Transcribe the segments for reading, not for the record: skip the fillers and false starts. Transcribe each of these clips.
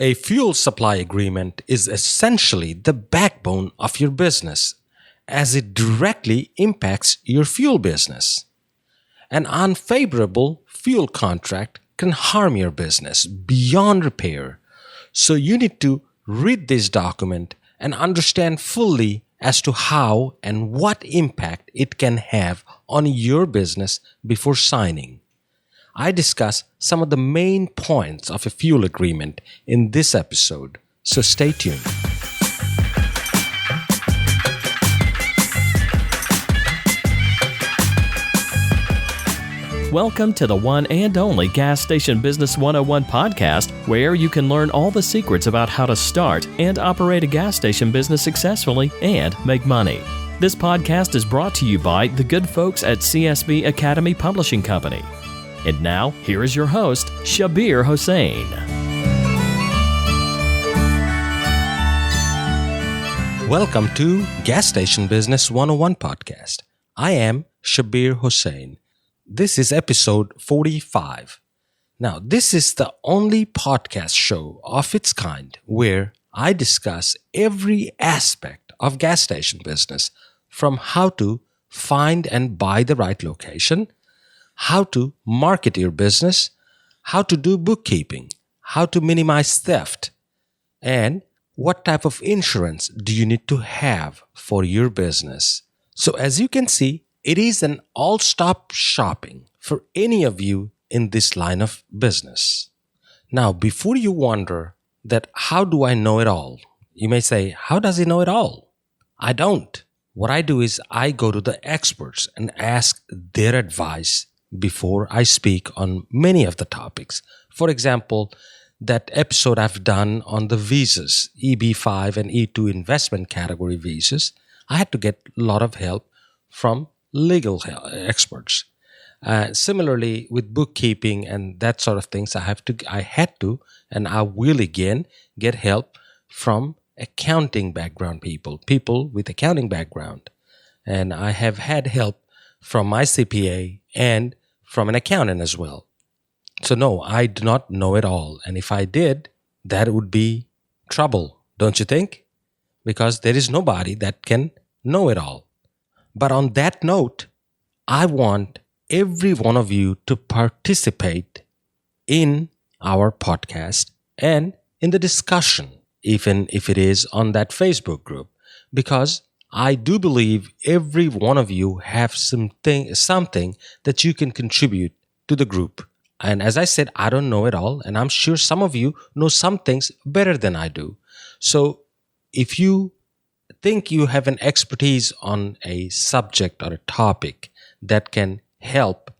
A fuel supply agreement is essentially the backbone of your business as it directly impacts your fuel business. An unfavorable fuel contract can harm your business beyond repair. So you need to read this document and understand fully as to how and what impact it can have on your business before signing. I discuss some of the main points of a fuel agreement in this episode, so stay tuned. Welcome to the one and only Gas Station Business 101 podcast, where you can learn all the secrets about how to start and operate a gas station business successfully and make money. This podcast is brought to you by the good folks at CSB Academy Publishing Company. And now, here is your host, Shabbir Hossain. Welcome to Gas Station Business 101 podcast. I am Shabbir Hossain. This is episode 45. Now, this is the only podcast show of its kind where I discuss every aspect of gas station business, from how to find and buy the right location, how to market your business, how to do bookkeeping, how to minimize theft, and what type of insurance do you need to have for your business. So as you can see, it is an all-stop shopping for any of you in this line of business. Now, before you wonder that how do I know it all, you may say, how does he know it all? I don't. What I do is I go to the experts and ask their advice before I speak on many of the topics. For example, that episode I've done on the visas, EB5 and E2 investment category visas, I had to get a lot of help from legal experts. Similarly, with bookkeeping and that sort of things, I had to, and I will again get help from accounting background people with accounting background. And I have had help from my CPA and from an accountant as well. So no, I do not know it all. And if I did, that would be trouble, don't you think? Because there is nobody that can know it all. But on that note, I want every one of you to participate in our podcast and in the discussion, even if it is on that Facebook group, because I do believe every one of you have something that you can contribute to the group. And as I said, I don't know it all, and I'm sure some of you know some things better than I do. So if you think you have an expertise on a subject or a topic that can help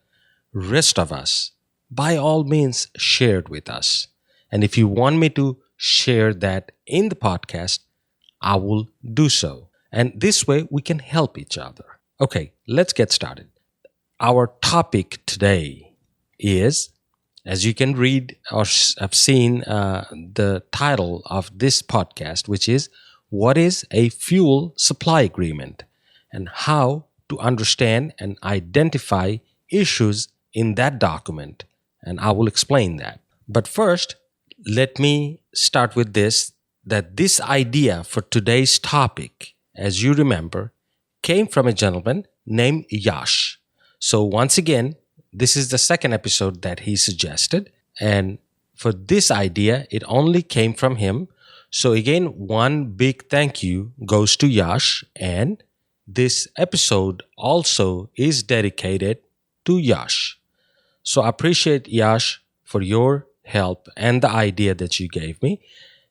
rest of us, by all means share it with us. And if you want me to share that in the podcast, I will do so. And this way we can help each other. Okay, let's get started. Our topic today is, as you can read or have seen the title of this podcast, which is, what is a fuel supply agreement and how to understand and identify issues in that document. And I will explain that. But first, let me start with this, that this idea for today's topic, as you remember, came from a gentleman named Yash. So once again, this is the second episode that he suggested. And for this idea, it only came from him. So again, one big thank you goes to Yash. And this episode also is dedicated to Yash. So I appreciate Yash for your help and the idea that you gave me.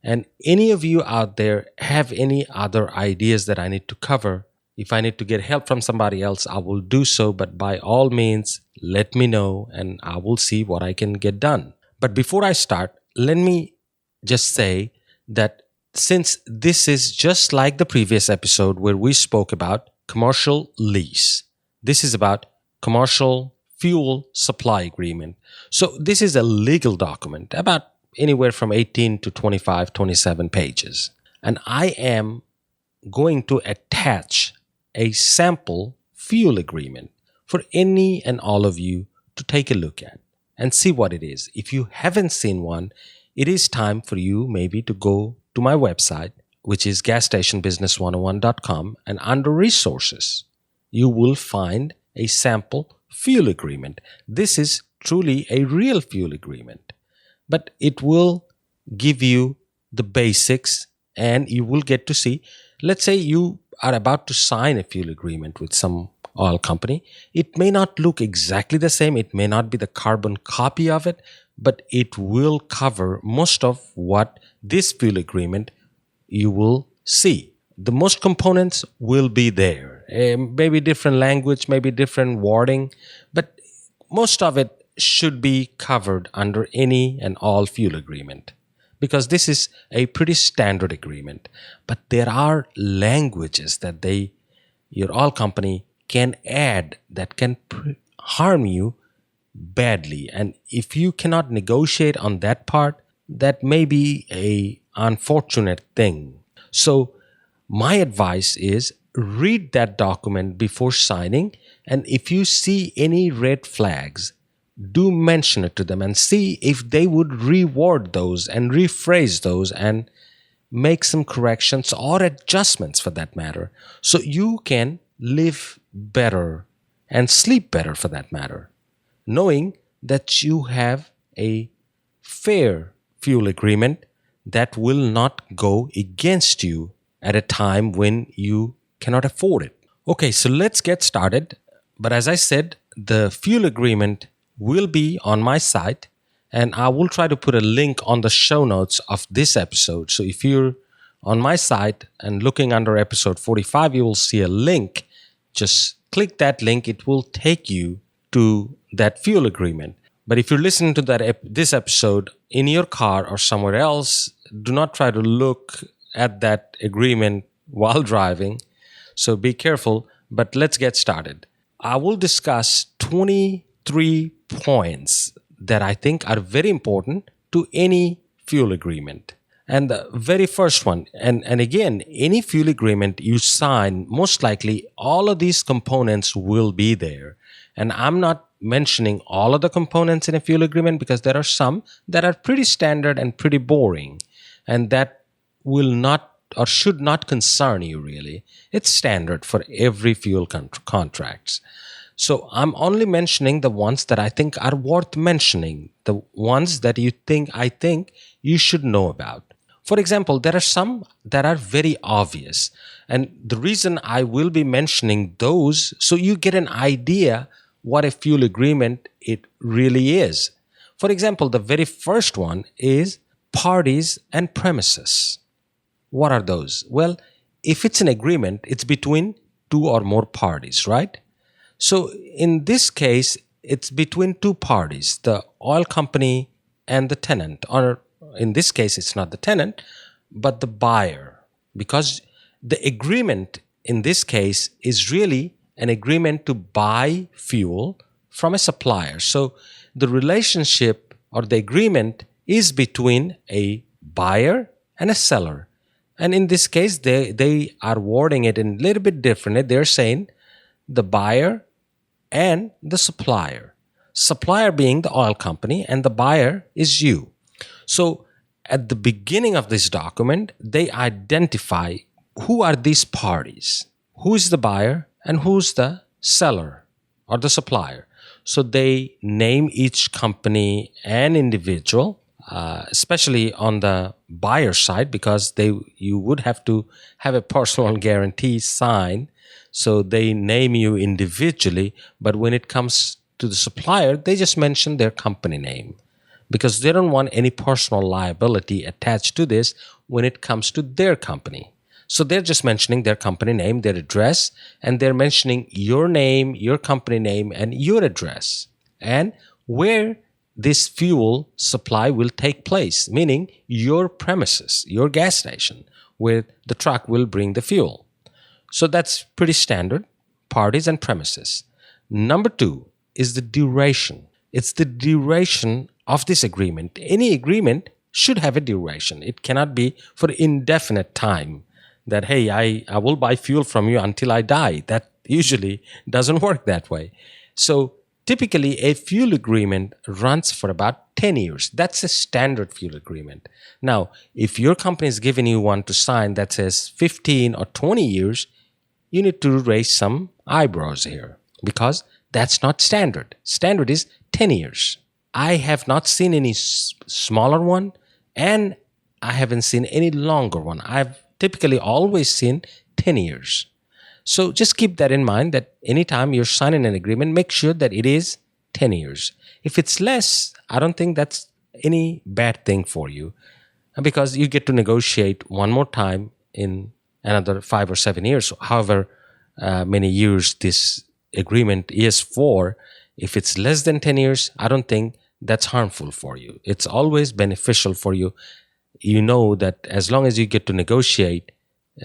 And any of you out there have any other ideas that I need to cover, if I need to get help from somebody else, I will do so. But by all means, let me know and I will see what I can get done. But before I start, let me just say that since this is just like the previous episode where we spoke about commercial lease, this is about commercial fuel supply agreement. So this is a legal document about anywhere from 18 to 25, 27 pages. And I am going to attach a sample fuel agreement for any and all of you to take a look at and see what it is. If you haven't seen one, it is time for you maybe to go to my website, which is gasstationbusiness101.com, and under resources, you will find a sample fuel agreement. This is truly a real fuel agreement, but it will give you the basics and you will get to see, let's say you are about to sign a fuel agreement with some oil company. It may not look exactly the same. It may not be the carbon copy of it, but it will cover most of what this fuel agreement you will see. The most components will be there. Maybe different language, maybe different wording, but most of it should be covered under any and all fuel agreement, because this is a pretty standard agreement. But there are languages that your oil company can add that can harm you badly. And if you cannot negotiate on that part, that may be a unfortunate thing. So my advice is read that document before signing. And if you see any red flags, do mention it to them and see if they would reword those and rephrase those and make some corrections or adjustments for that matter, so you can live better and sleep better for that matter, knowing that you have a fair fuel agreement that will not go against you at a time when you cannot afford it. Okay, so let's get started. But as I said, the fuel agreement will be on my site, and I will try to put a link on the show notes of this episode. So if you're on my site and looking under episode 45, you will see a link. Just click that link. It will take you to that fuel agreement. But if you're listening to this episode in your car or somewhere else, do not try to look at that agreement while driving. So be careful, but let's get started. I will discuss 23 points that I think are very important to any fuel agreement. And the very first one, and again, any fuel agreement you sign, most likely all of these components will be there. And I'm not mentioning all of the components in a fuel agreement because there are some that are pretty standard and pretty boring, and that will not or should not concern you really. It's standard for every fuel contracts. So I'm only mentioning the ones that I think are worth mentioning, the ones that I think you should know about. For example, there are some that are very obvious. And the reason I will be mentioning those, so you get an idea what a fuel agreement it really is. For example, the very first one is parties and premises. What are those? Well, if it's an agreement, it's between two or more parties, right? So in this case, it's between two parties, the oil company and the tenant. Or in this case, it's not the tenant, but the buyer. Because the agreement in this case is really an agreement to buy fuel from a supplier. So the relationship or the agreement is between a buyer and a seller. And in this case, they are wording it in a little bit differently. They're saying the buyer and the supplier. Supplier being the oil company and the buyer is you. So at the beginning of this document, they identify who are these parties, who is the buyer and who's the seller or the supplier. So they name each company and individual, especially on the buyer side, because you would have to have a personal guarantee signed. So they name you individually, but when it comes to the supplier, they just mention their company name because they don't want any personal liability attached to this when it comes to their company. So they're just mentioning their company name, their address, and they're mentioning your name, your company name, and your address, and where this fuel supply will take place, meaning your premises, your gas station, where the truck will bring the fuel. So that's pretty standard, parties and premises. Number 2 is the duration. It's the duration of this agreement. Any agreement should have a duration. It cannot be for indefinite time that, hey, I will buy fuel from you until I die. That usually doesn't work that way. So typically a fuel agreement runs for about 10 years. That's a standard fuel agreement. Now, if your company is giving you one to sign that says 15 or 20 years, you need to raise some eyebrows here because that's not standard. Standard is 10 years. I have not seen any smaller one, and I haven't seen any longer one. I've typically always seen 10 years. So just keep that in mind, that anytime you're signing an agreement, make sure that it is 10 years. If it's less, I don't think that's any bad thing for you, because you get to negotiate one more time in another 5 or 7 years, however many years this agreement is for. If it's less than 10 years, I don't think that's harmful for you. It's always beneficial for you. You know that as long as you get to negotiate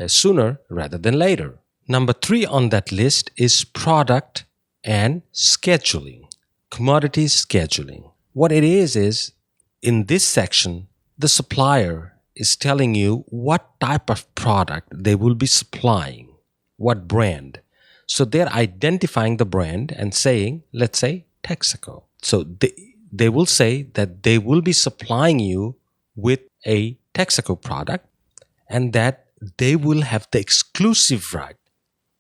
sooner rather than later. Number 3 on that list is product and scheduling, commodity scheduling. What it is in this section, the supplier is telling you what type of product they will be supplying, what brand. So they're identifying the brand and saying, let's say, Texaco. So they will say that they will be supplying you with a Texaco product, and that they will have the exclusive right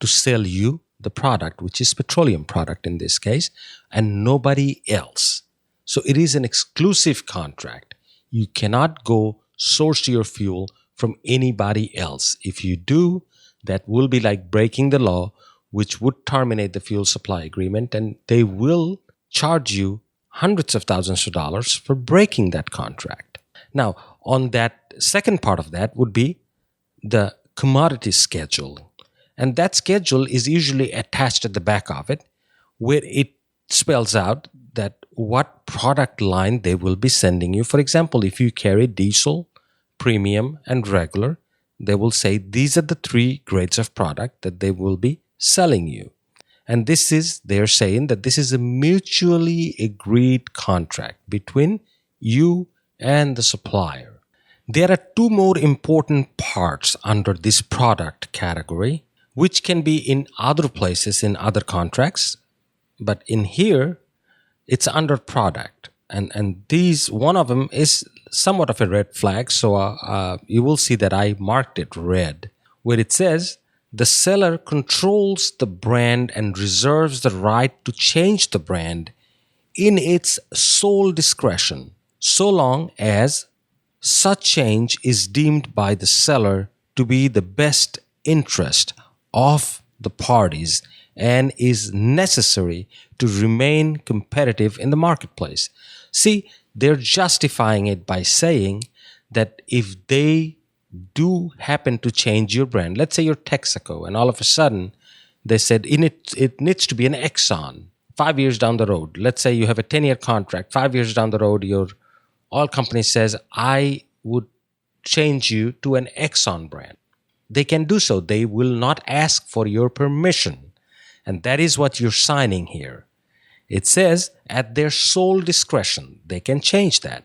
to sell you the product, which is petroleum product in this case, and nobody else. So it is an exclusive contract. You cannot go source your fuel from anybody else. If you do, that will be like breaking the law, which would terminate the fuel supply agreement, and they will charge you hundreds of thousands of dollars for breaking that contract. Now, on that second part of that would be the commodity schedule. And that schedule is usually attached at the back of it, where it spells out that what product line they will be sending you. For example, if you carry diesel, premium, and regular, they will say these are the 3 grades of product that they will be selling you. And they're saying that this is a mutually agreed contract between you and the supplier. There are 2 more important parts under this product category, which can be in other places in other contracts, but in here it's under product. And these, one of them is somewhat of a red flag, so you will see that I marked it red, where it says the seller controls the brand and reserves the right to change the brand in its sole discretion, so long as such change is deemed by the seller to be the best interest of the parties and is necessary to remain competitive in the marketplace. See, they're justifying it by saying that if they do happen to change your brand, let's say you're Texaco, and all of a sudden they said it needs to be an Exxon 5 years down the road. Let's say you have a 10-year contract. 5 years down the road, your oil company says, I would change you to an Exxon brand. They can do so. They will not ask for your permission. And that is what you're signing here. It says at their sole discretion, they can change that,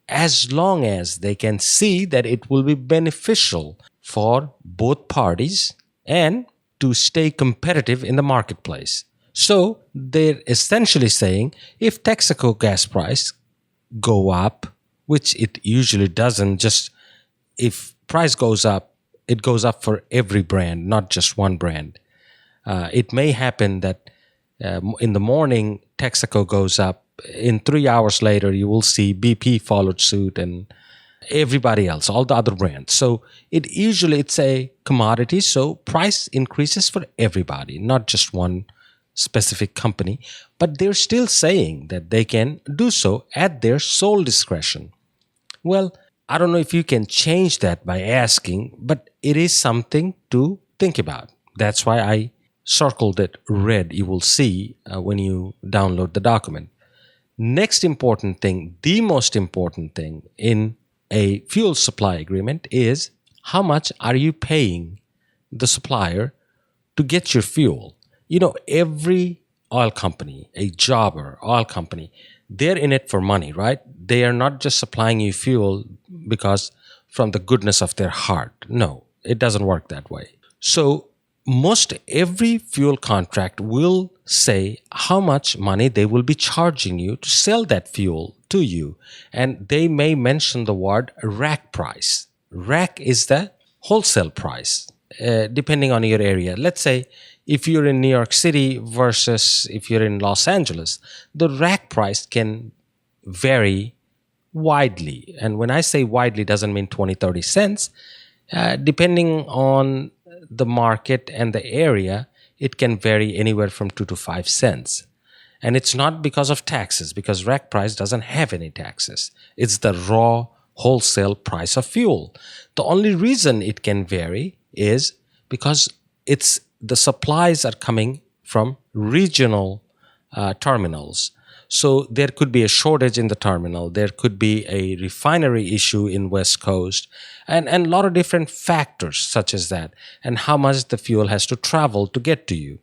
as long as they can see that it will be beneficial for both parties and to stay competitive in the marketplace. So they're essentially saying if Texaco gas price go up, which it usually doesn't, just if price goes up, it goes up for every brand, not just one brand. It may happen that in the morning, Texaco goes up. In 3 hours later, you will see BP followed suit and everybody else, all the other brands. So it's a commodity, so price increases for everybody, not just one specific company. But they're still saying that they can do so at their sole discretion. Well, I don't know if you can change that by asking, but it is something to think about. That's why I circled it red. You will see when you download the document. Next important thing, the most important thing in a fuel supply agreement is how much are you paying the supplier to get your fuel. You know, every oil company, a jobber oil company, they're in it for money, right? They are not just supplying you fuel because from the goodness of their heart. No, it doesn't work that way. So most every fuel contract will say how much money they will be charging you to sell that fuel to you. And they may mention the word rack price. Rack is the wholesale price, depending on your area. Let's say if you're in New York City versus if you're in Los Angeles, the rack price can vary widely. And when I say widely, it doesn't mean 20, 30 cents. Depending on the market and the area, it can vary anywhere from 2 to 5 cents. And it's not because of taxes, because rack price doesn't have any taxes. It's the raw wholesale price of fuel. The only reason it can vary is because the supplies are coming from regional terminals. So there could be a shortage in the terminal. There could be a refinery issue in West Coast and a lot of different factors such as that, and how much the fuel has to travel to get to you.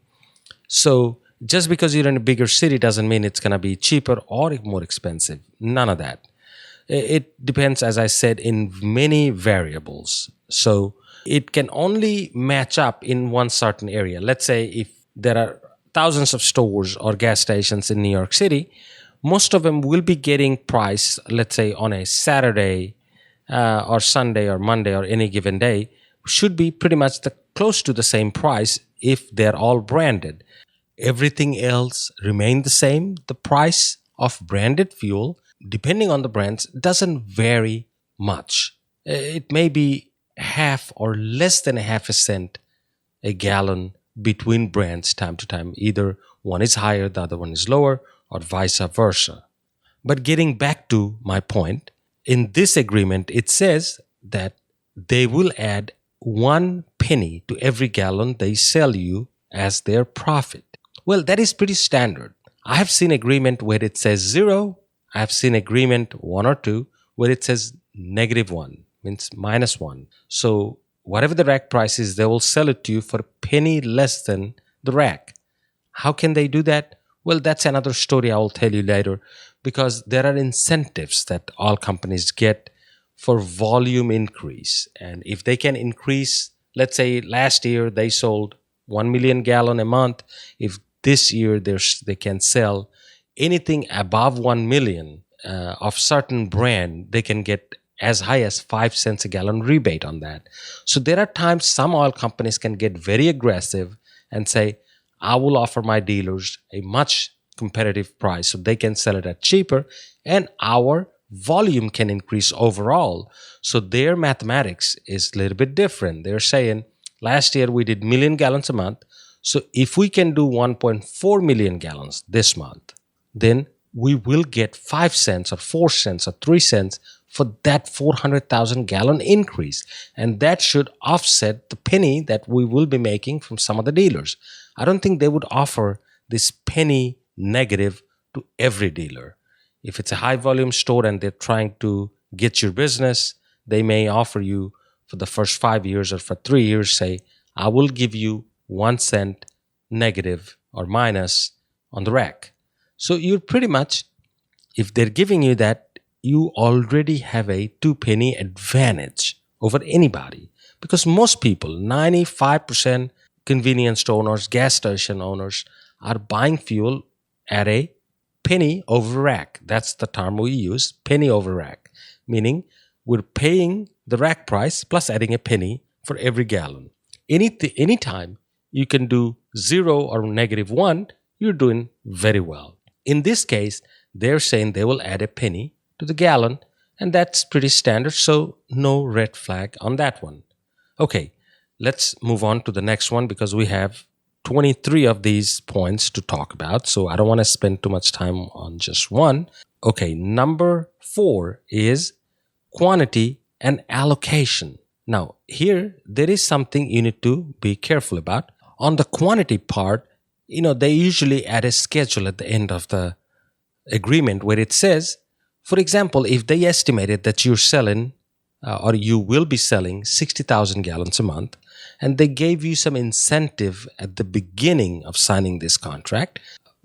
So just because you're in a bigger city doesn't mean it's going to be cheaper or more expensive. None of that. It depends, as I said, in many variables. So it can only match up in one certain area. Let's say if there are thousands of stores or gas stations in New York City, most of them will be getting price, let's say on a Saturday or Sunday or Monday or any given day, should be pretty much close to the same price if they're all branded. Everything else remain the same. The price of branded fuel, depending on the brands, doesn't vary much. It may be half or less than a half a cent a gallon between brands time to time. Either one is higher, the other one is lower, or vice versa. But getting back to my point, in this agreement, it says that they will add 1 penny to every gallon they sell you as their profit. Well, that is pretty standard. I have seen agreement where it says 0. I have seen agreement 1 or 2 where it says -1, means -1. So whatever the rack price is, they will sell it to you for a penny less than the rack. How can they do that? Well, that's another story I will tell you later, because there are incentives that all companies get for volume increase. And if they can increase, let's say last year they sold 1 million gallon a month. If this year they can sell anything above 1 million of certain brand, they can get as high as 5 cents a gallon rebate on that. So there are times some oil companies can get very aggressive and say, I will offer my dealers a much competitive price so they can sell it at cheaper, and our volume can increase overall. So their mathematics is a little bit different. They're saying last year we did 1 million gallons a month. So if we can do 1.4 million gallons this month, then we will get 5 cents or 4 cents or 3 cents for that 400,000 gallon increase. And that should offset the penny that we will be making from some of the dealers. I don't think they would offer this penny negative to every dealer. If it's a high volume store and they're trying to get your business, they may offer you for the first 5 years or for 3 years, say, I will give you 1 cent negative or minus on the rack. So you're pretty much, if they're giving you that, you already have a 2 penny advantage over anybody. Because most people, 95% convenience store owners, gas station owners, are buying fuel at a penny over rack. That's the term we use, penny over rack. Meaning we're paying the rack price plus adding a penny for every gallon. Anytime you can do 0 or -1, you're doing very well. In this case, they're saying they will add a penny to the gallon, and that's pretty standard, so no red flag on that one. Okay, let's move on to the next one because we have 23 of these points to talk about, so I don't want to spend too much time on just one. Okay, number 4 is quantity and allocation. Now, here, there is something you need to be careful about. On the quantity part, they usually add a schedule at the end of the agreement where it says, for example, if they estimated that you're selling or you will be selling 60,000 gallons a month, and they gave you some incentive at the beginning of signing this contract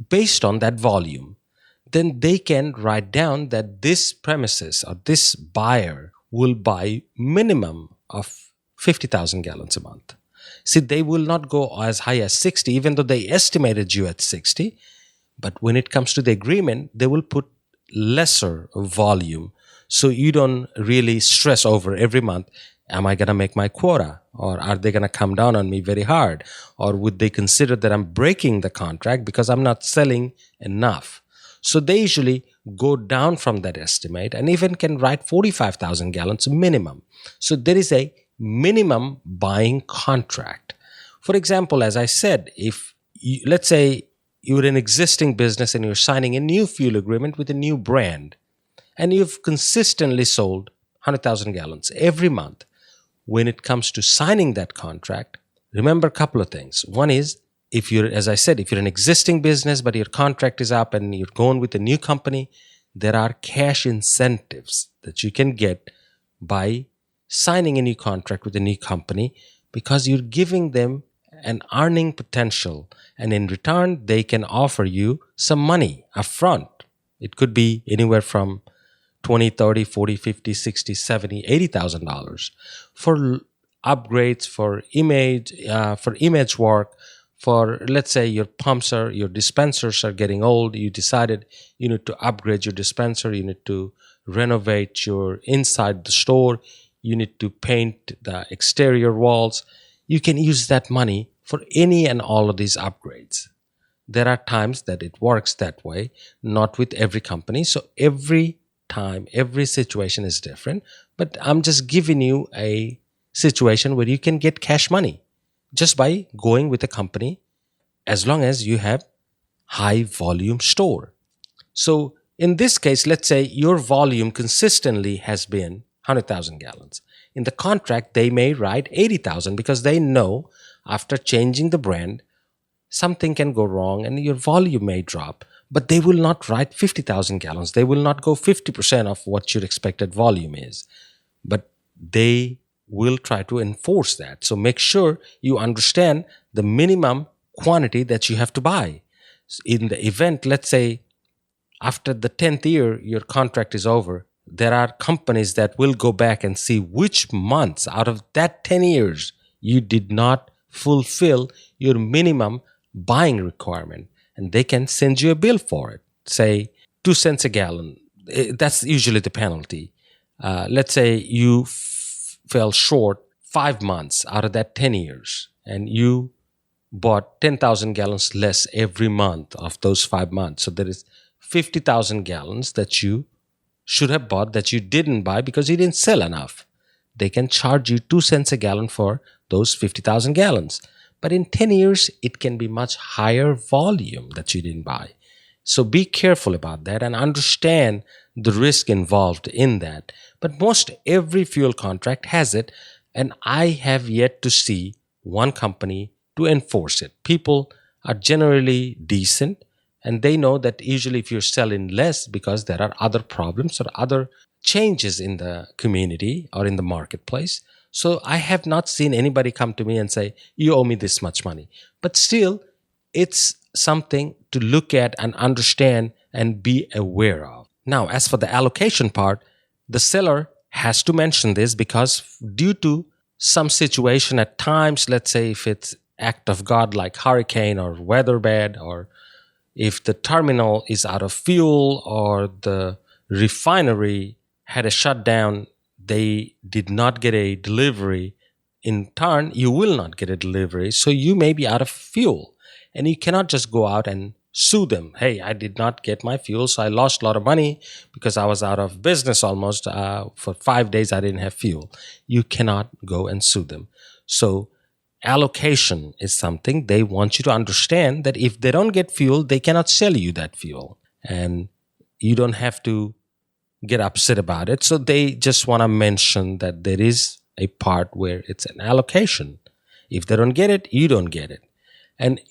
based on that volume, then they can write down that this premises or this buyer will buy minimum of 50,000 gallons a month. See, they will not go as high as 60, even though they estimated you at 60. But when it comes to the agreement, they will put lesser volume. So you don't really stress over every month, am I going to make my quota? Or are they going to come down on me very hard? Or would they consider that I'm breaking the contract because I'm not selling enough? So they usually go down from that estimate and even can write 45,000 gallons minimum. So there is a minimum buying contract. For example, as I said, if you, let's say you're an existing business and you're signing a new fuel agreement with a new brand, and you've consistently sold 100,000 gallons every month, when it comes to signing that contract, remember a couple of things. One is, if you're, as I said, if you're an existing business but your contract is up and you're going with a new company, there are cash incentives that you can get by signing a new contract with a new company, because you're giving them an earning potential, and in return they can offer you some money upfront. It could be anywhere from $20, $30, $40, $50, $60, $70, $80,000 for upgrades, for image work, for, let's say, your dispensers are getting old. You decided you need to upgrade your dispenser. You need to renovate your inside the store. You need to paint the exterior walls. You can use that money for any and all of these upgrades. There are times that it works that way, not with every company. So every time, every situation is different. But I'm just giving you a situation where you can get cash money just by going with a company, as long as you have high volume store. So in this case, let's say your volume consistently has been 100,000 gallons. In the contract, they may write 80,000 because they know after changing the brand, something can go wrong and your volume may drop. But they will not write 50,000 gallons. They will not go 50% of what your expected volume is. But they will try to enforce that. So make sure you understand the minimum quantity that you have to buy. In the event, let's say, after the 10th year, your contract is over, there are companies that will go back and see which months out of that 10 years you did not fulfill your minimum buying requirement. And they can send you a bill for it. Say 2 cents a gallon. That's usually the penalty. Let's say you fell short 5 months out of that 10 years, and you bought 10,000 gallons less every month of those 5 months. So there is 50,000 gallons that you should have bought that you didn't buy because you didn't sell enough. They can charge you 2 cents a gallon for those 50,000 gallons. But in 10 years, it can be much higher volume that you didn't buy. So be careful about that and understand the risk involved in that. But most every fuel contract has it, and I have yet to see one company to enforce it. People are generally decent, and they know that usually if you're selling less because there are other problems or other changes in the community or in the marketplace. So I have not seen anybody come to me and say, you owe me this much money. But still, it's something to look at and understand and be aware of. Now, as for the allocation part, the seller has to mention this because due to some situation at times, let's say if it's act of God like hurricane or weather bad, or if the terminal is out of fuel or the refinery had a shutdown, they did not get a delivery. In turn, you will not get a delivery. So you may be out of fuel. And you cannot just go out and sue them. Hey, I did not get my fuel, so I lost a lot of money because I was out of business almost. For 5 days, I didn't have fuel. You cannot go and sue them. So allocation is something they want you to understand, that if they don't get fuel, they cannot sell you that fuel. And you don't have to get upset about it. So they just want to mention that there is a part where it's an allocation. If they don't get it, you don't get it. And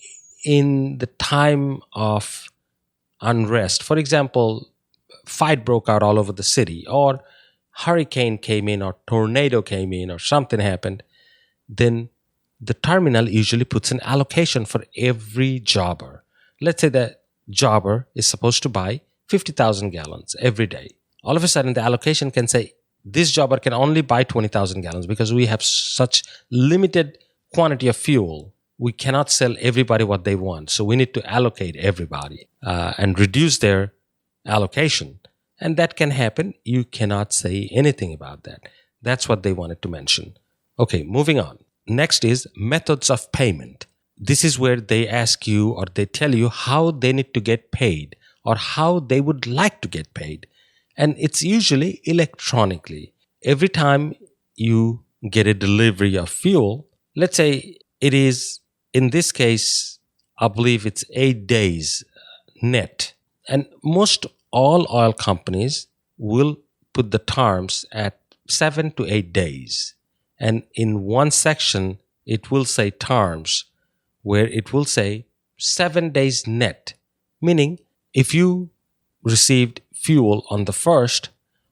in the time of unrest, for example, fight broke out all over the city, or hurricane came in, or tornado came in, or something happened, then the terminal usually puts an allocation for every jobber. Let's say the jobber is supposed to buy 50,000 gallons every day. All of a sudden, the allocation can say, this jobber can only buy 20,000 gallons because we have such limited quantity of fuel. We cannot sell everybody what they want. So we need to allocate everybody and reduce their allocation. And that can happen. You cannot say anything about that. That's what they wanted to mention. Okay, moving on. Next is methods of payment. This is where they ask you or they tell you how they need to get paid or how they would like to get paid. And it's usually electronically. Every time you get a delivery of fuel, let's say it is, in this case, I believe it's 8 days net. And most all oil companies will put the terms at 7 to 8 days. And in one section, it will say terms where it will say 7 days net. Meaning, if you received fuel on the 1st,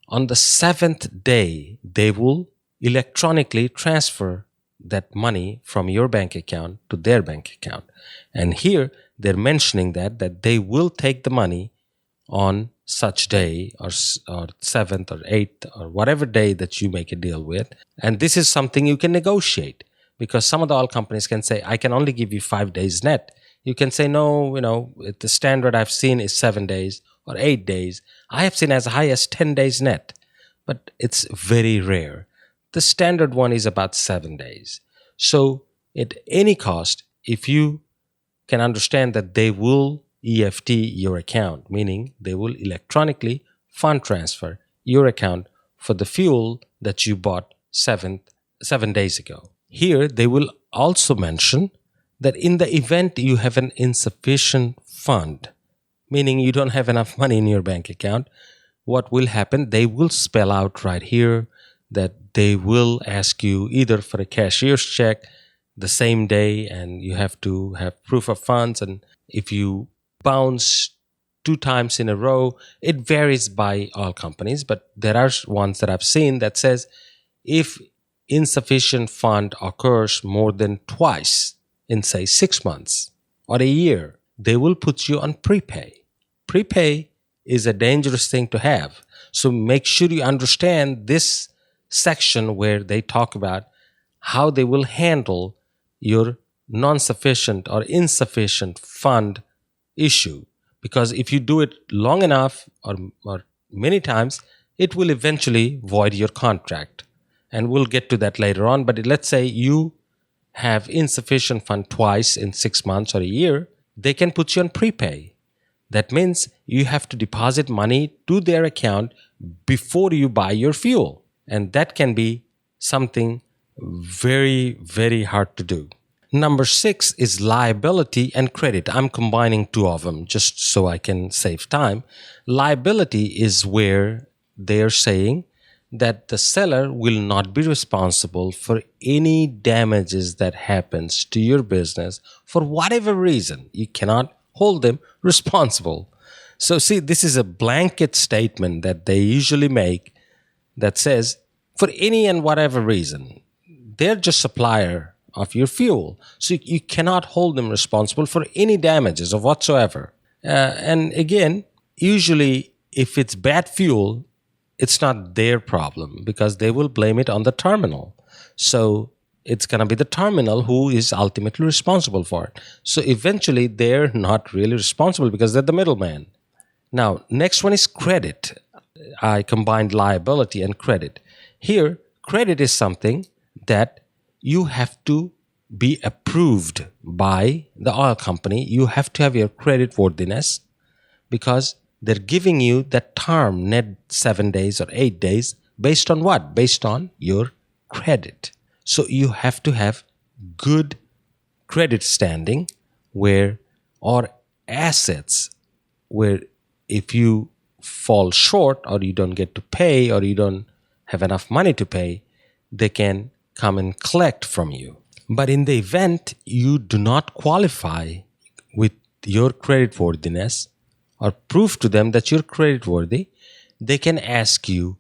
on the 7th day, they will electronically transfer that money from your bank account to their bank account. And here they're mentioning that they will take the money on such day or 7th or 8th or whatever day that you make a deal with. And this is something you can negotiate, because some of the oil companies can say, I can only give you 5 days net. You can say, no, the standard I've seen is 7 days or 8 days. I have seen as high as 10 days net, but it's very rare. The standard one is about 7 days. So at any cost, if you can understand that they will EFT your account, meaning they will electronically fund transfer your account for the fuel that you bought 7 days ago. Here, they will also mention that in the event you have an insufficient fund, meaning you don't have enough money in your bank account, what will happen? They will spell out right here that they will ask you either for a cashier's check the same day, and you have to have proof of funds. And if you bounce 2 times in a row, it varies by all companies, but there are ones that I've seen that says if insufficient fund occurs more than twice in, say, 6 months or a year, they will put you on prepay. Prepay is a dangerous thing to have. So make sure you understand this section where they talk about how they will handle your non-sufficient or insufficient fund issue. Because if you do it long enough or many times, it will eventually void your contract. And we'll get to that later on. But let's say you have insufficient fund twice in 6 months or a year, they can put you on prepay. That means you have to deposit money to their account before you buy your fuel. And that can be something very, very hard to do. Number 6 is liability and credit. I'm combining 2 of them just so I can save time. Liability is where they're saying that the seller will not be responsible for any damages that happens to your business for whatever reason. You cannot hold them responsible. So see, this is a blanket statement that they usually make that says for any and whatever reason, they're just supplier of your fuel. So you cannot hold them responsible for any damages of whatsoever. And again, usually if it's bad fuel, it's not their problem because they will blame it on the terminal. So it's going to be the terminal who is ultimately responsible for it. So eventually they're not really responsible because they're the middleman. Now, next one is credit. I combined liability and credit. Here, credit is something that you have to be approved by the oil company. You have to have your credit worthiness because they're giving you that term, net 7 days or 8 days, based on what? Based on your credit. So you have to have good credit standing or assets where if you fall short or you don't get to pay or you don't have enough money to pay, they can come and collect from you. But in the event you do not qualify with your creditworthiness or prove to them that you're creditworthy, they can ask you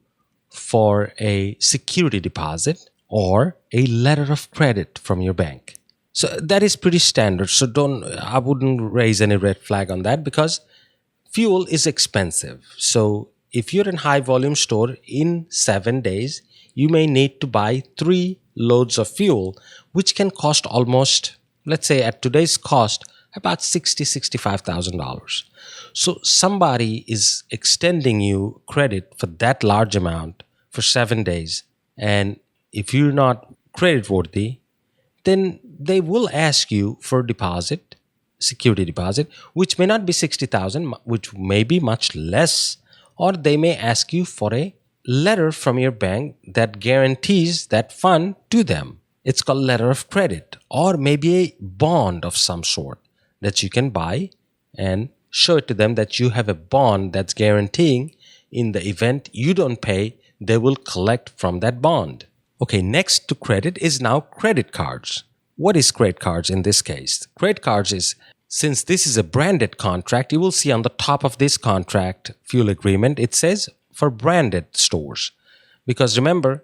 for a security deposit or a letter of credit from your bank. So that is pretty standard. So I wouldn't raise any red flag on that because fuel is expensive. So if you're in high volume store in 7 days, you may need to buy 3 loads of fuel, which can cost almost, let's say at today's cost, about $65,000. So somebody is extending you credit for that large amount for 7 days. And if you're not creditworthy, then they will ask you for deposit, security deposit, which may not be 60,000, which may be much less, or they may ask you for a letter from your bank that guarantees that fund to them. It's called letter of credit, or maybe a bond of some sort that you can buy and show it to them that you have a bond that's guaranteeing in the event you don't pay, they will collect from that bond. Okay, next to credit is now credit cards. What is credit cards in this case? Credit cards is, since this is a branded contract, you will see on the top of this contract fuel agreement, it says for branded stores. Because remember,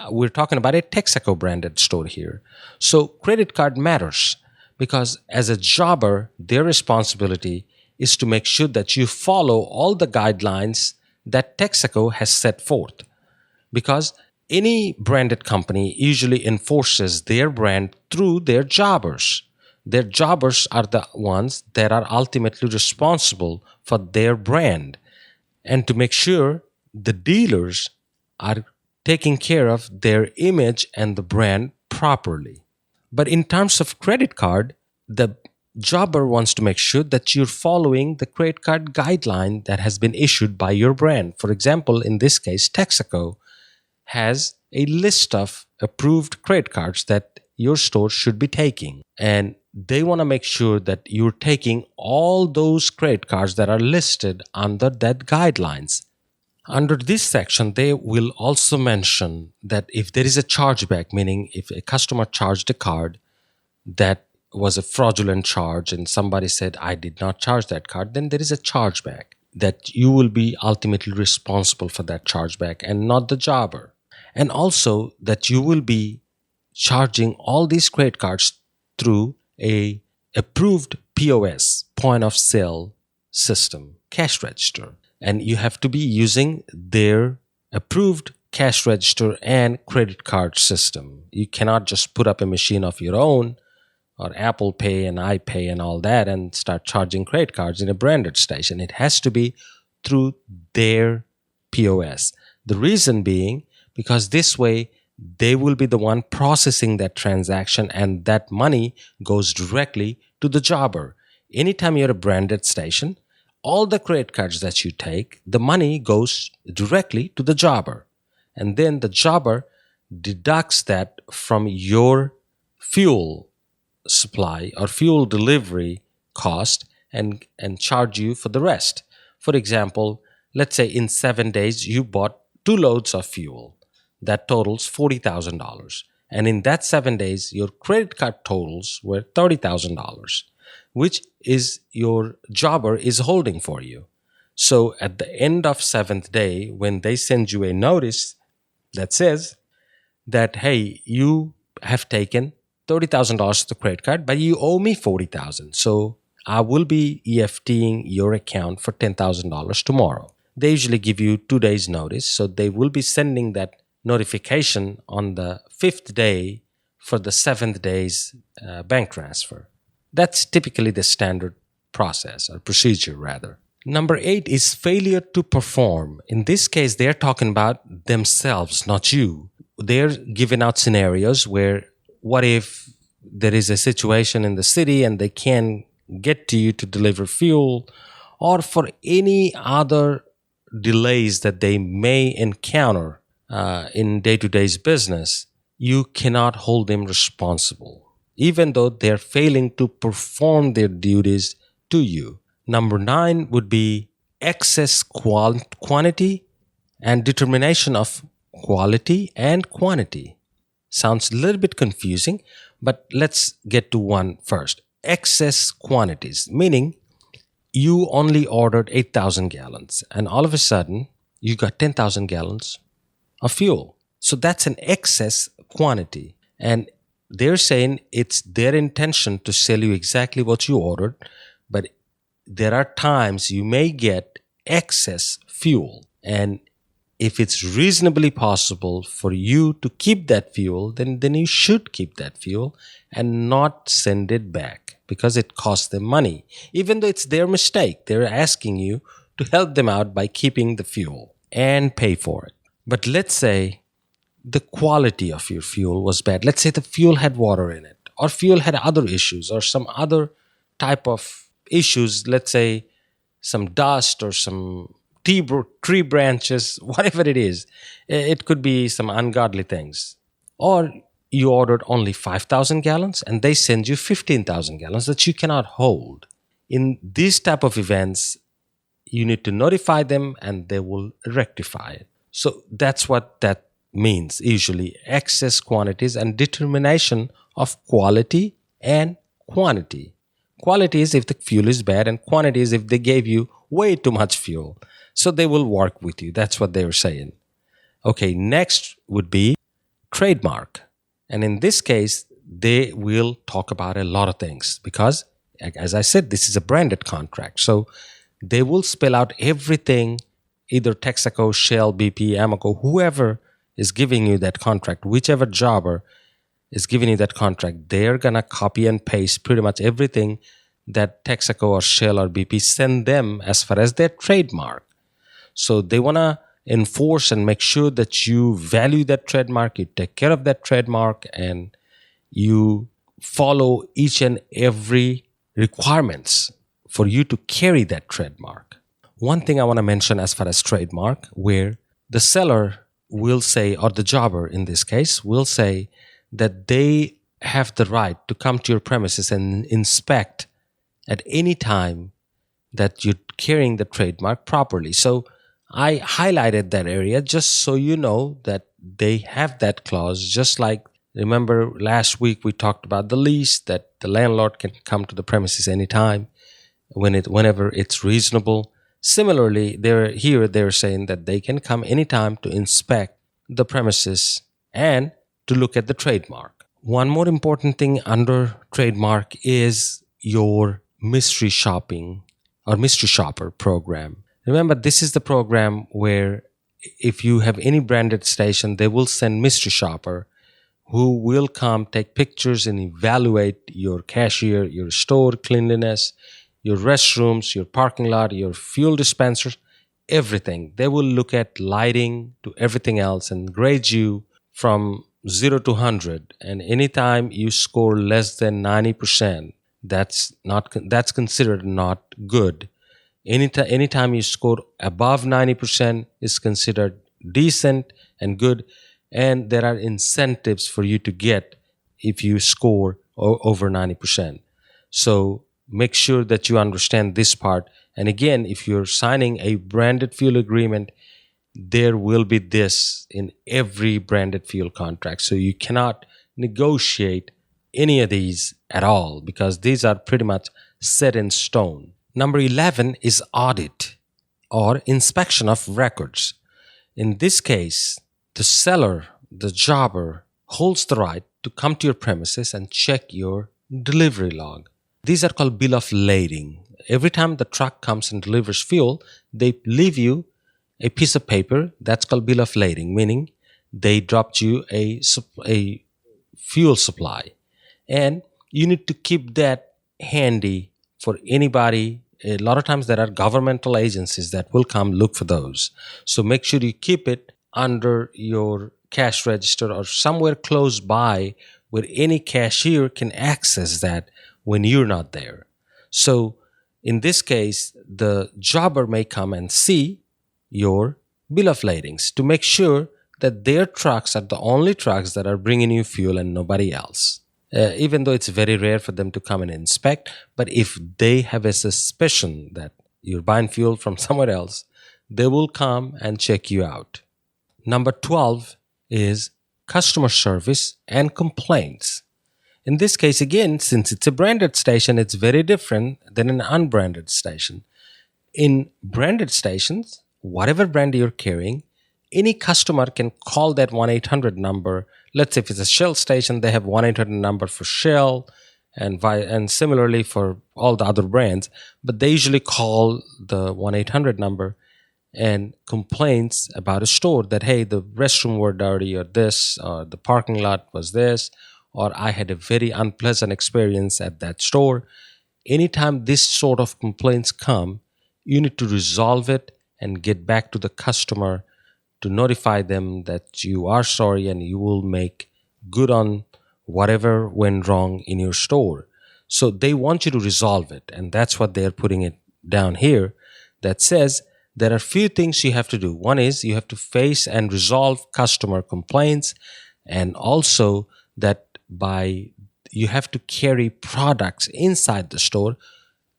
we're talking about a Texaco branded store here. So credit card matters because as a jobber, their responsibility is to make sure that you follow all the guidelines that Texaco has set forth. Because any branded company usually enforces their brand through their jobbers. Their jobbers are the ones that are ultimately responsible for their brand. And to make sure the dealers are taking care of their image and the brand properly. But in terms of credit card, the jobber wants to make sure that you're following the credit card guideline that has been issued by your brand. For example, in this case, Texaco has a list of approved credit cards that your store should be taking. And they want to make sure that you're taking all those credit cards that are listed under that guidelines. Under this section, they will also mention that if there is a chargeback, meaning if a customer charged a card that was a fraudulent charge and somebody said, I did not charge that card, then there is a chargeback that you will be ultimately responsible for that chargeback and not the jobber. And also that you will be charging all these credit cards through a approved POS, point of sale system, cash register. And you have to be using their approved cash register and credit card system. You cannot just put up a machine of your own or Apple Pay and iPay and all that and start charging credit cards in a branded station. It has to be through their POS. The reason being, because this way they will be the one processing that transaction and that money goes directly to the jobber. Anytime you're a branded station, all the credit cards that you take, the money goes directly to the jobber. And then the jobber deducts that from your fuel supply or fuel delivery cost and charge you for the rest. For example, let's say in 7 days you bought 2 loads of fuel. That totals $40,000. And in that 7 days, your credit card totals were $30,000, which is your jobber is holding for you. So at the end of 7th day, when they send you a notice that says that, hey, you have taken $30,000 to the credit card, but you owe me $40,000. So I will be EFTing your account for $10,000 tomorrow. They usually give you 2 days notice. So they will be sending that notification on the 5th day for the 7th day's bank transfer. That's typically the standard process or procedure rather. Number 8 is failure to perform. In this case, they're talking about themselves, not you. They're giving out scenarios where what if there is a situation in the city and they can't get to you to deliver fuel, or for any other delays that they may encounter in day-to-day business, you cannot hold them responsible, even though they're failing to perform their duties to you. Number 9 would be excess quantity and determination of quality and quantity. Sounds a little bit confusing, but let's get to one first. Excess quantities, meaning you only ordered 8,000 gallons and all of a sudden you got 10,000 gallons of fuel. So that's an excess quantity. And they're saying it's their intention to sell you exactly what you ordered, but there are times you may get excess fuel. And if it's reasonably possible for you to keep that fuel, then you should keep that fuel and not send it back because it costs them money. Even though it's their mistake, they're asking you to help them out by keeping the fuel and pay for it. But let's say the quality of your fuel was bad. Let's say the fuel had water in it, or fuel had other issues, or some other type of issues. Let's say some dust or some tree branches, whatever it is. It could be some ungodly things. Or you ordered only 5,000 gallons and they send you 15,000 gallons that you cannot hold. In these type of events, you need to notify them and they will rectify it. So that's what that means usually: excess quantities and determination of quality and quantity. Quality is if the fuel is bad, and quantity is if they gave you way too much fuel. So they will work with you. That's what they were saying. Okay, next would be trademark. And in this case, they will talk about a lot of things because, as I said, this is a branded contract. So they will spell out everything, either Texaco, Shell, BP, Amoco, whoever is giving you that contract, whichever jobber is giving you that contract, they're going to copy and paste pretty much everything that Texaco or Shell or BP send them as far as their trademark. So they want to enforce and make sure that you value that trademark, you take care of that trademark, and you follow each and every requirements for you to carry that trademark. One thing I want to mention as far as trademark, where the seller will say, or the jobber in this case, will say that they have the right to come to your premises and inspect at any time that you're carrying the trademark properly. So I highlighted that area just so you know that they have that clause. Just like, remember last week we talked about the lease, that the landlord can come to the premises anytime whenever it's reasonable. Similarly, they're saying that they can come anytime to inspect the premises and to look at the trademark. One more important thing under trademark is your mystery shopping or mystery shopper program. Remember, this is the program where if you have any branded station, they will send mystery shopper who will come take pictures and evaluate your cashier, your store cleanliness, your restrooms, your parking lot, your fuel dispensers, everything. They will look at lighting to everything else and grade you from 0 to 100. And anytime you score less than 90%, that's considered not good. Anytime you score above 90% is considered decent and good. And there are incentives for you to get if you score over 90%. So make sure that you understand this part. And again, if you're signing a branded fuel agreement, there will be this in every branded fuel contract. So you cannot negotiate any of these at all because these are pretty much set in stone. Number 11 is audit or inspection of records. In this case, the seller, the jobber, holds the right to come to your premises and check your delivery log. These are called bill of lading. Every time the truck comes and delivers fuel, they leave you a piece of paper that's called bill of lading, meaning they dropped you a fuel supply. And you need to keep that handy for anybody. A lot of times there are governmental agencies that will come look for those. So make sure you keep it under your cash register or somewhere close by where any cashier can access that when you're not there. So in this case, the jobber may come and see your bill of ladings to make sure that their trucks are the only trucks that are bringing you fuel and nobody else. Even though it's very rare for them to come and inspect, but if they have a suspicion that you're buying fuel from somewhere else, they will come and check you out. Number 12 is customer service and complaints. In this case, again, since it's a branded station, it's very different than an unbranded station. In branded stations, whatever brand you're carrying, any customer can call that 1-800 number. Let's say if it's a Shell station, they have 1-800 number for Shell and similarly for all the other brands. But they usually call the 1-800 number and complaints about a store that, hey, the restroom were dirty, or this, or the parking lot was this, or I had a very unpleasant experience at that store. Anytime this sort of complaints come, you need to resolve it and get back to the customer to notify them that you are sorry and you will make good on whatever went wrong in your store. So they want you to resolve it, and that's what they're putting it down here, that says there are few things you have to do. One is you have to face and resolve customer complaints, and also that you have to carry products inside the store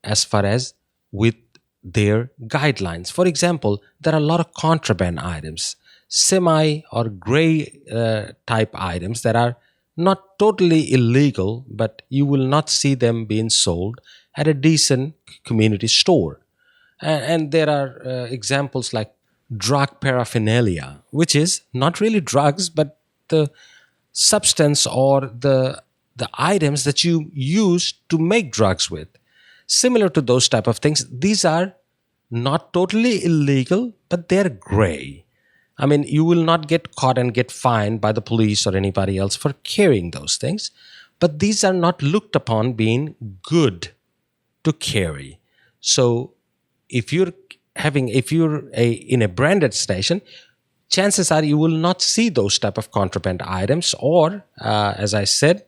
as far as with their guidelines. For example, there are a lot of contraband items, semi or gray type items that are not totally illegal, but you will not see them being sold at a decent community store. And there are examples like drug paraphernalia, which is not really drugs, but the substance or the items that you use to make drugs with. Similar to those type of things, these are not totally illegal, but they're gray. I mean, you will not get caught and get fined by the police or anybody else for carrying those things, but these are not looked upon being good to carry. So if you're in a branded station, chances are you will not see those type of contraband items, or as I said,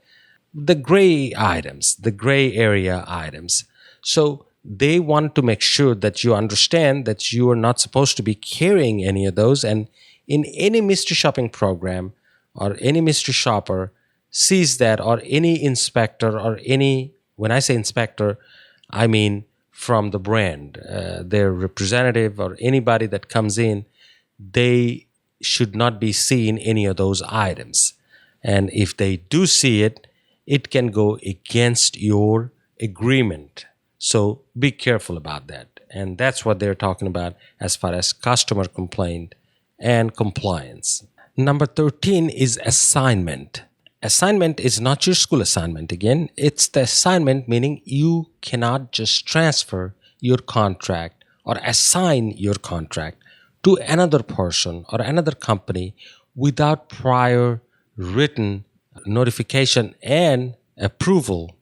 the gray items, the gray area items. So they want to make sure that you understand that you are not supposed to be carrying any of those. And in any mystery shopping program, or any mystery shopper sees that, or any inspector, or when I say inspector, I mean from the brand, their representative or anybody that comes in, they should not be seeing any of those items. And if they do see it, it can go against your agreement. So be careful about that. And that's what they're talking about as far as customer complaint and compliance. Number 13 is assignment. Assignment is not your school assignment again. It's the assignment, meaning you cannot just transfer your contract or assign your contract to another person or another company without prior written notification and approval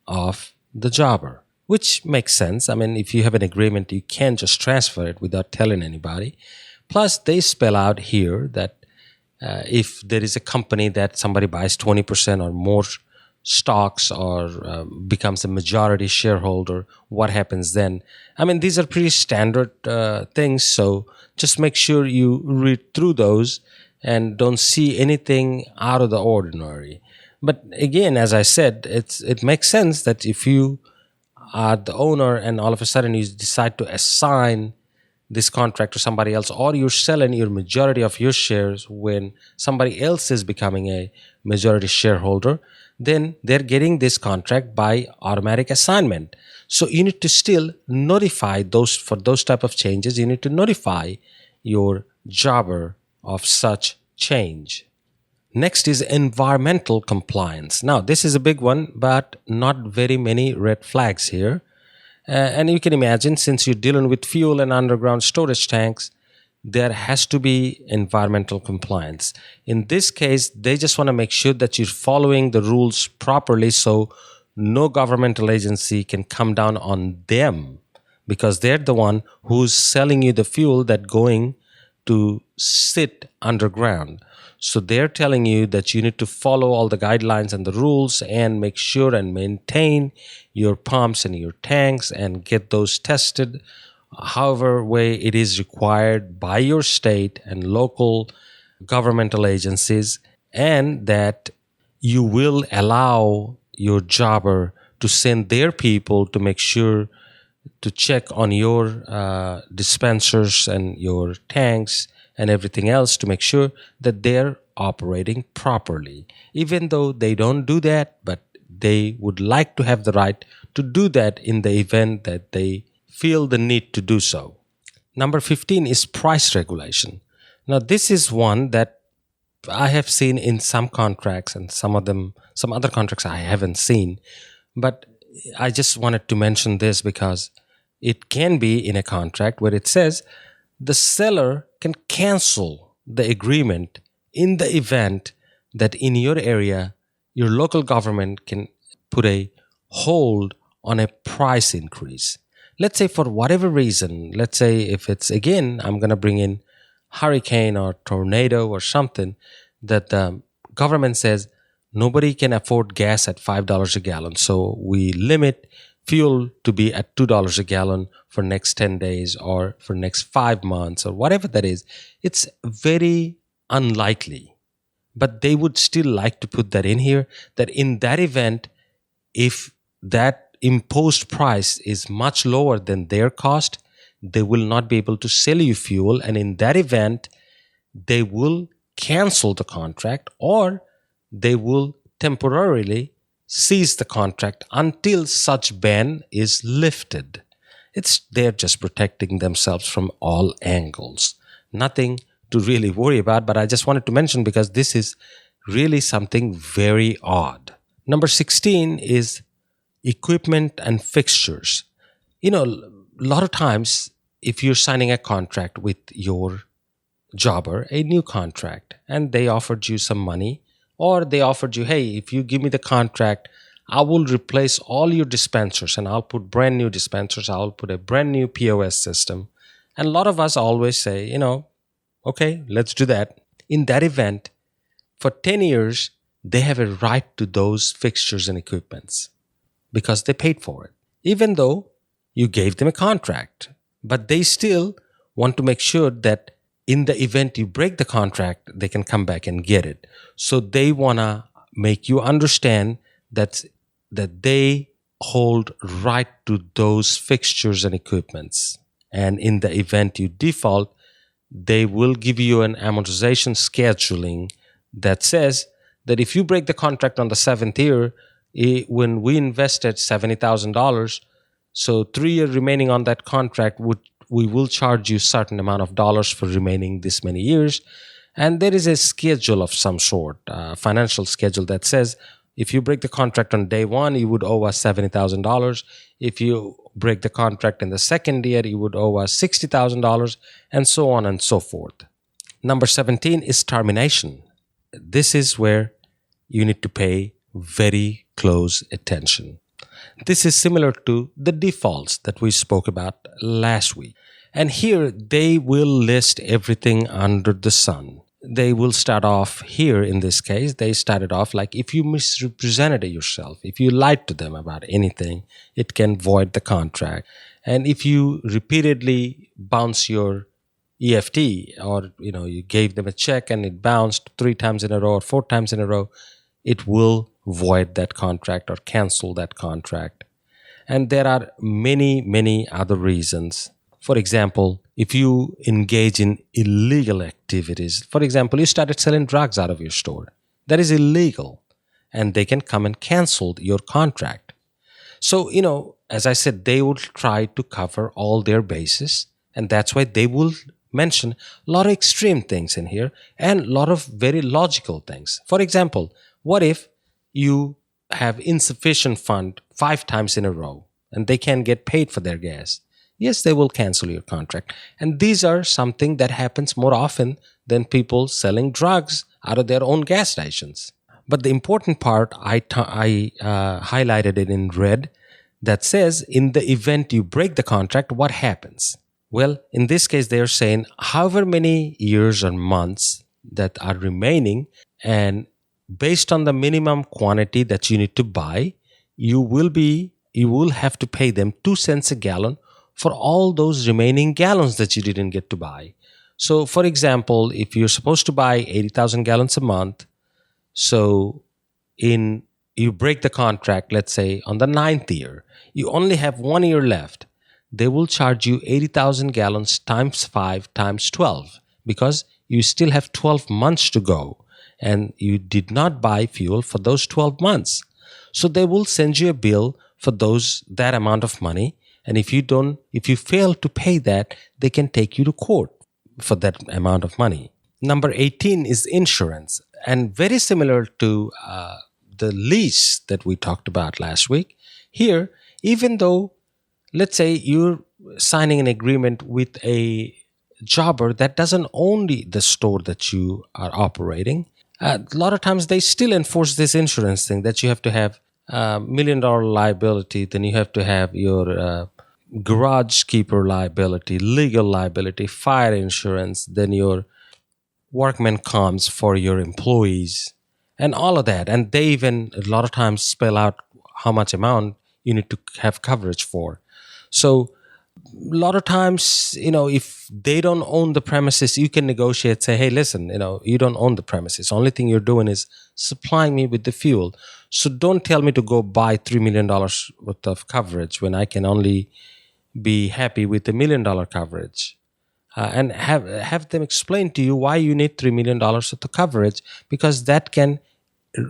of the jobber, which makes sense. I mean, if you have an agreement, you can't just transfer it without telling anybody. Plus, they spell out here that if there is a company that somebody buys 20% or more stocks, or becomes a majority shareholder, what happens then? I mean, these are pretty standard things, so just make sure you read through those and don't see anything out of the ordinary. But again, as I said, it makes sense that if you are the owner and all of a sudden you decide to assign this contract to somebody else, or you're selling your majority of your shares when somebody else is becoming a majority shareholder, then they're getting this contract by automatic assignment. So you need to still notify for those type of changes, you need to notify your jobber of such change. Next is environmental compliance. Now, this is a big one, but not very many red flags here. And you can imagine, since you're dealing with fuel and underground storage tanks, there has to be environmental compliance. In this case, they just want to make sure that you're following the rules properly, so no governmental agency can come down on them, because they're the one who's selling you the fuel that's going to sit underground. So they're telling you that you need to follow all the guidelines and the rules and make sure and maintain your pumps and your tanks and get those tested however way it is required by your state and local governmental agencies, and that you will allow your jobber to send their people to make sure to check on your dispensers and your tanks and everything else to make sure that they're operating properly. Even though they don't do that, but they would like to have the right to do that in the event that they feel the need to do so. Number 15 is price regulation. Now, this is one that I have seen in some contracts, and some other contracts I haven't seen. But I just wanted to mention this because it can be in a contract where it says the seller can cancel the agreement in the event that in your area, your local government can put a hold on a price increase. Let's say for whatever reason, let's say if it's again, I'm going to bring in hurricane or tornado or something, that the government says nobody can afford gas at $5 a gallon. So we limit fuel to be at $2 a gallon for next 10 days or for next 5 months or whatever that is. It's very unlikely, but they would still like to put that in here, that in that event, if that imposed price is much lower than their cost, they will not be able to sell you fuel. And in that event, they will cancel the contract or they will temporarily cease the contract until such ban is lifted. They're just protecting themselves from all angles. Nothing to really worry about, but I just wanted to mention because this is really something very odd. Number 16 is equipment and fixtures. A lot of times if you're signing a contract with your jobber, a new contract, and they offered you some money, or they offered you, hey, if you give me the contract, I will replace all your dispensers and I'll put brand new dispensers. I'll put a brand new POS system. And a lot of us always say, okay, let's do that. In that event, for 10 years, they have a right to those fixtures and equipments because they paid for it, even though you gave them a contract. But they still want to make sure that in the event you break the contract, they can come back and get it. So they want to make you understand that they hold right to those fixtures and equipments. And in the event you default, they will give you an amortization scheduling that says that if you break the contract on the 7th year, when we invested $70,000, so 3 years remaining on that contract, we will charge you certain amount of dollars for remaining this many years. And there is a schedule of some sort, financial schedule that says if you break the contract on day 1, you would owe us $70,000. If you break the contract in the second year, you would owe us $60,000, and so on and so forth. Number 17 is termination. This is where you need to pay very close attention. This is similar to the defaults that we spoke about last week. And here they will list everything under the sun. They will start off here in this case. They started off like if you misrepresented yourself, if you lied to them about anything, it can void the contract. And if you repeatedly bounce your EFT or you gave them a check and it bounced 3 times in a row or 4 times in a row, it will void that contract or cancel that contract. And there are many, many other reasons. For example, if you engage in illegal activities, for example, you started selling drugs out of your store, that is illegal, and they can come and cancel your contract. So, as I said, they will try to cover all their bases, and that's why they will mention a lot of extreme things in here and a lot of very logical things. For example, what if you have insufficient fund 5 times in a row and they can't get paid for their gas? Yes, they will cancel your contract. And these are something that happens more often than people selling drugs out of their own gas stations. But the important part, I highlighted it in red, that says in the event you break the contract, what happens? Well, in this case, they're saying however many years or months that are remaining, and based on the minimum quantity that you need to buy, you will have to pay them 2 cents a gallon for all those remaining gallons that you didn't get to buy. So, for example, if you're supposed to buy 80,000 gallons a month, so you break the contract, let's say on the 9th year, you only have 1 year left. They will charge you 80,000 gallons times 5 times 12 because you still have 12 months to go and you did not buy fuel for those 12 months. So they will send you a bill for that amount of money. And if you fail to pay that, they can take you to court for that amount of money. Number 18 is insurance. And very similar to the lease that we talked about last week, here, even though, let's say you're signing an agreement with a jobber that doesn't own the store that you are operating, a lot of times they still enforce this insurance thing that you have to have $1 million liability, then you have to have your garage keeper liability, legal liability, fire insurance, then your workman comps for your employees, and all of that. And they even a lot of times spell out how much amount you need to have coverage for. So a lot of times, if they don't own the premises, you can negotiate, say, hey, listen, you don't own the premises. Only thing you're doing is supplying me with the fuel. So don't tell me to go buy $3 million worth of coverage when I can only be happy with the $1 million coverage. And have them explain to you why you need $3 million worth of coverage, because that can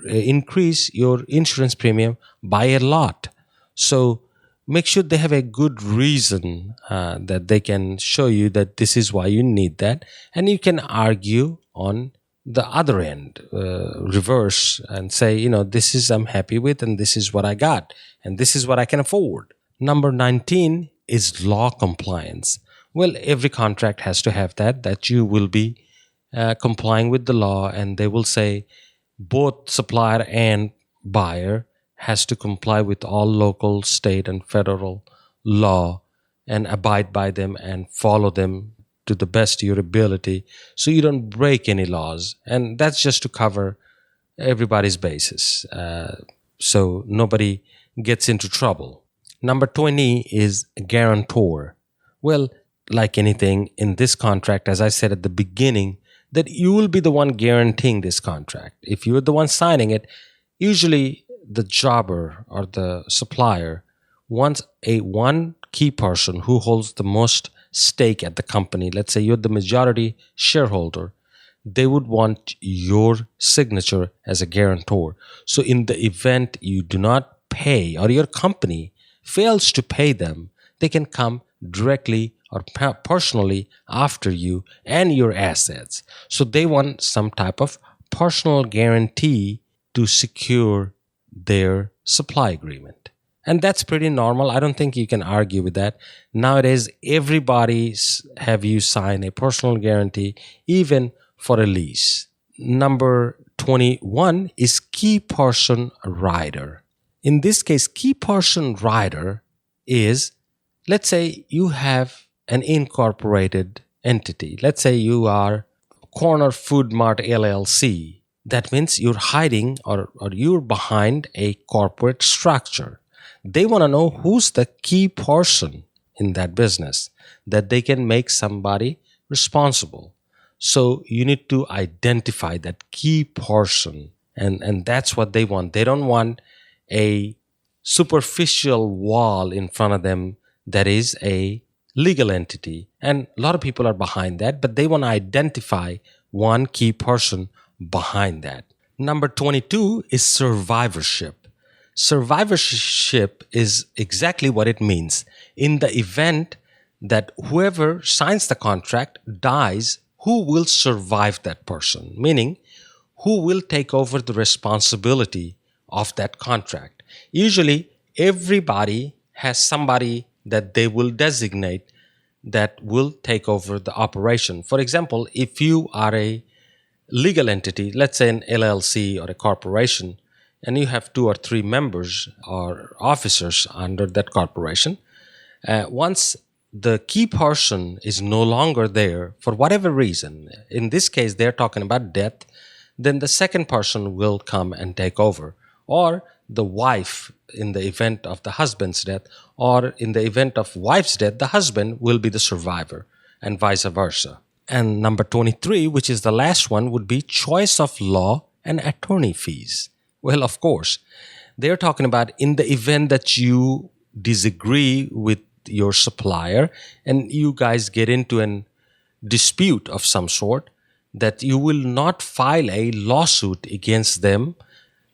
increase your insurance premium by a lot. So make sure they have a good reason that they can show you that this is why you need that. And you can argue on the other end, reverse, and say, this is I'm happy with, and this is what I got, and this is what I can afford. Number 19 is law compliance. Well, every contract has to have that you will be complying with the law, and they will say both supplier and buyer has to comply with all local, state, and federal law and abide by them and follow them to the best of your ability, so you don't break any laws. And that's just to cover everybody's bases, so nobody gets into trouble. Number 20 is guarantor. Well, like anything in this contract, as I said at the beginning, that you will be the one guaranteeing this contract. If you're the one signing it, usually the jobber or the supplier wants one key person who holds the most stake at the company. Let's say you're the majority shareholder. They would want your signature as a guarantor. So in the event you do not pay, or your company fails to pay them, they can come directly or personally after you and your assets. So they want some type of personal guarantee to secure their supply agreement. And that's pretty normal. I don't think you can argue with that. Nowadays, everybody have you sign a personal guarantee, even for a lease. Number 21 is key person rider. In this case, key person rider is, let's say you have an incorporated entity. Let's say you are Corner Food Mart LLC. That means you're hiding or you're behind a corporate structure. They want to know who's the key person in that business, that they can make somebody responsible. So you need to identify that key person, and that's what they want. They don't want a superficial wall in front of them that is a legal entity. And a lot of people are behind that, but they want to identify one key person behind that. Number 22 is survivorship. Survivorship is exactly what it means. In the event that whoever signs the contract dies, who will survive that person? Meaning, who will take over the responsibility of that contract? Usually, everybody has somebody that they will designate that will take over the operation. For example, if you are a legal entity, let's say an LLC or a corporation, and you have 2 or 3 members or officers under that corporation, once the key person is no longer there for whatever reason, in this case they're talking about death, then the second person will come and take over. Or the wife, in the event of the husband's death, or in the event of wife's death, the husband will be the survivor, and vice versa. And number 23, which is the last one, would be choice of law and attorney fees. Well, of course, they're talking about in the event that you disagree with your supplier and you guys get into a dispute of some sort, that you will not file a lawsuit against them,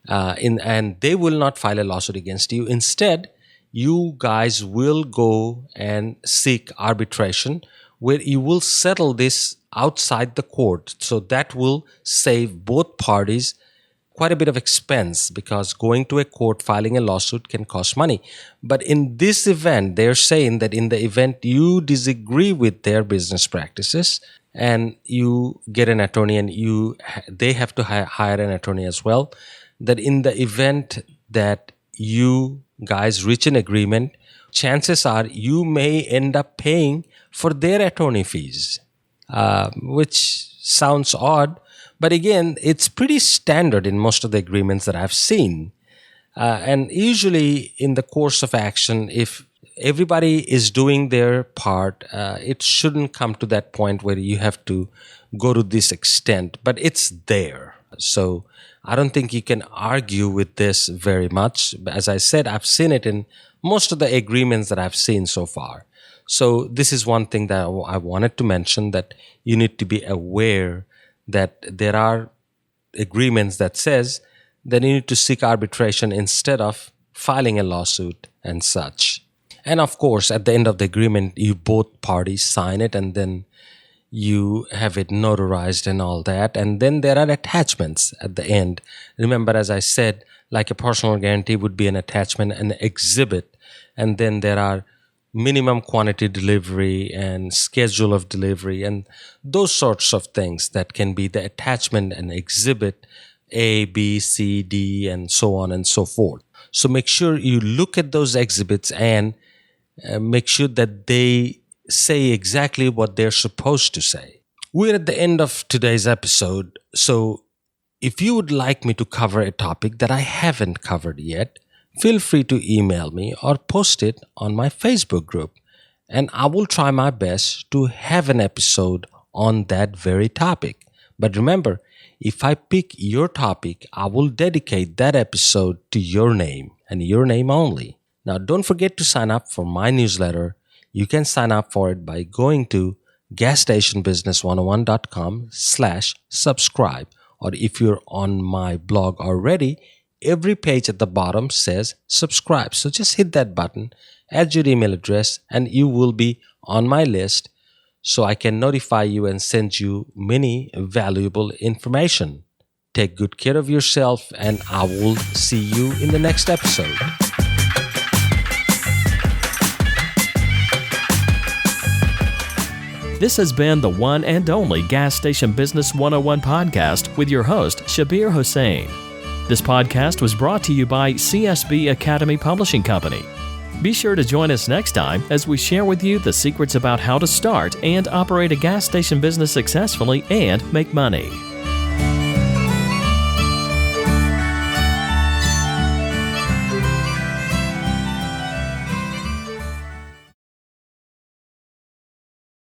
and they will not file a lawsuit against you. Instead, you guys will go and seek arbitration, where you will settle this outside the court. So that will save both parties quite a bit of expense because going to a court, filing a lawsuit can cost money. But in this event, they're saying that in the event you disagree with their business practices and you get an attorney and they have to hire an attorney as well, that in the event that you guys reach an agreement, chances are you may end up paying for their attorney fees, which sounds odd. But again, it's pretty standard in most of the agreements that I've seen. And usually in the course of action, if everybody is doing their part, it shouldn't come to that point where you have to go to this extent. But it's there. So I don't think you can argue with this very much. As I said, I've seen it in most of the agreements that I've seen so far. So this is one thing that I wanted to mention, that you need to be aware that there are agreements that says that you need to seek arbitration instead of filing a lawsuit and such. And of course, at the end of the agreement, you both parties sign it and then you have it notarized and all that. And then there are attachments at the end. Remember, as I said, like a personal guarantee would be an attachment, an exhibit. And then there are minimum quantity delivery and schedule of delivery and those sorts of things that can be the attachment and exhibit A, B, C, D, and so on and so forth. So make sure you look at those exhibits and make sure that they say exactly what they're supposed to say. We're at the end of today's episode. So if you would like me to cover a topic that I haven't covered yet, feel free to email me or post it on my Facebook group, and I will try my best to have an episode on that very topic. But remember, if I pick your topic, I will dedicate that episode to your name and your name only. Now, don't forget to sign up for my newsletter. You can sign up for it by going to gasstationbusiness101.com/subscribe. Or if you're on my blog already, every page at the bottom says subscribe. So just hit that button, add your email address, and you will be on my list so I can notify you and send you many valuable information. Take good care of yourself, and I will see you in the next episode. This has been the one and only Gas Station Business 101 podcast with your host, Shabbir Hossain. This podcast was brought to you by CSB Academy Publishing Company. Be sure to join us next time as we share with you the secrets about how to start and operate a gas station business successfully and make money.